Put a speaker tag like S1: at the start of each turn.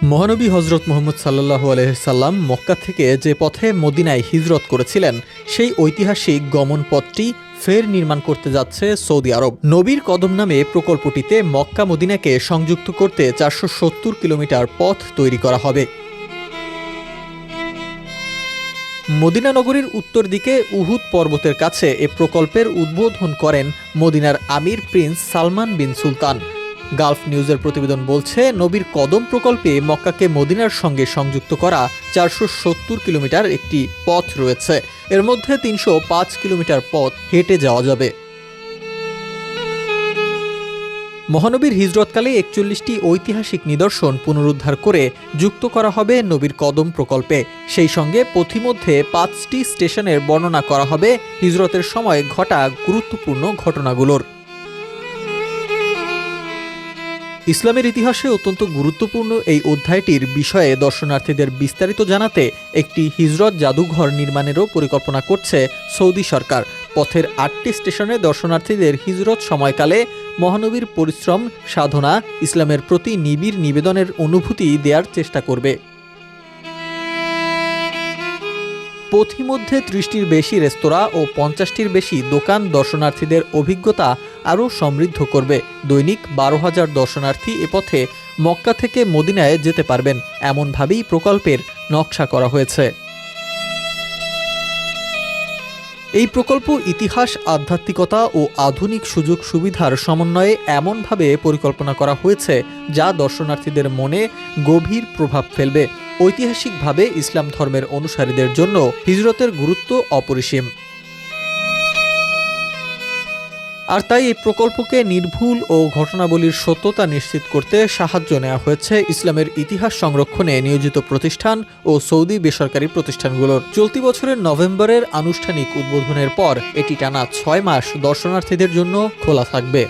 S1: মহানবী হজরত মুহাম্মদ সাল্লাল্লাহু আলাইহি সাল্লাম মক্কা থেকে যে পথে মদিনায় হিজরত করেছিলেন সেই ঐতিহাসিক গমন পথটি ফের নির্মাণ করতে যাচ্ছে সৌদি আরব। নবীর কদম নামে প্রকল্পটিতে মক্কা মদিনাকে সংযুক্ত করতে ৪৭০ কিলোমিটার পথ তৈরি করা হবে। মদিনা নগরীর উত্তর দিকে উহুদ পর্বতের কাছে এ প্রকল্পের উদ্বোধন করেন মদিনার আমির প্রিন্স সালমান বিন সুলতান। গালফ নিউজের প্রতিবেদন বলছে, নবীর কদম প্রকল্পে মক্কাকে মদিনার সঙ্গে সংযুক্ত করা ৪৭০ কিলোমিটার একটি পথ রয়েছে। এর মধ্যে ৩০৫ কিলোমিটার পথ হেঁটে যাওয়া যাবে। মহানবীর হিজরতকালে ৪১টি ঐতিহাসিক নিদর্শন পুনরুদ্ধার করে যুক্ত করা হবে নবীর কদম প্রকল্পে। সেই সঙ্গে পথিমধ্যে ৫টি স্টেশনের বর্ণনা করা হবে হিজরতের সময় ঘটা গুরুত্বপূর্ণ ঘটনাগুলোর। ইসলামের ইতিহাসে অত্যন্ত গুরুত্বপূর্ণ এই অধ্যায়টির বিষয়ে দর্শনার্থীদের বিস্তারিত জানাতে একটি হিজরত জাদুঘর নির্মাণেরও পরিকল্পনা করছে সৌদি সরকার। পথের ৮টি স্টেশনে দর্শনার্থীদের হিজরত সময়কালে মহানবীর পরিশ্রম, সাধনা, ইসলামের প্রতি নিবিড় নিবেদনের অনুভূতি দেওয়ার চেষ্টা করবে। পথিমধ্যে ৩০টির বেশি রেস্তোরাঁ ও ৫০টির বেশি দোকান দর্শনার্থীদের অভিজ্ঞতা আরও সমৃদ্ধ করবে। দৈনিক ১২,০০০ দর্শনার্থী এ পথে মক্কা থেকে মদিনায় যেতে পারবেন, এমনভাবেই প্রকল্পের নকশা করা হয়েছে। এই প্রকল্প ইতিহাস, আধ্যাত্মিকতা ও আধুনিক সুযোগ সুবিধার সমন্বয়ে এমনভাবে পরিকল্পনা করা হয়েছে যা দর্শনার্থীদের মনে গভীর প্রভাব ফেলবে। ঐতিহাসিকভাবে ইসলাম ধর্মের অনুসারীদের জন্য হিজরতের গুরুত্ব অপরিসীম। আর তাই এই প্রকল্পকে নির্ভুল ও ঘটনাবলীর সত্যতা নিশ্চিত করতে সাহায্য নেওয়া হয়েছে ইসলামের ইতিহাস সংরক্ষণে নিয়োজিত প্রতিষ্ঠান ও সৌদি বেসরকারি প্রতিষ্ঠানগুলোর। চলতি বছরের নভেম্বরের আনুষ্ঠানিক উদ্বোধনের পর এটি টানা ৬ মাস দর্শনার্থীদের জন্য খোলা থাকবে।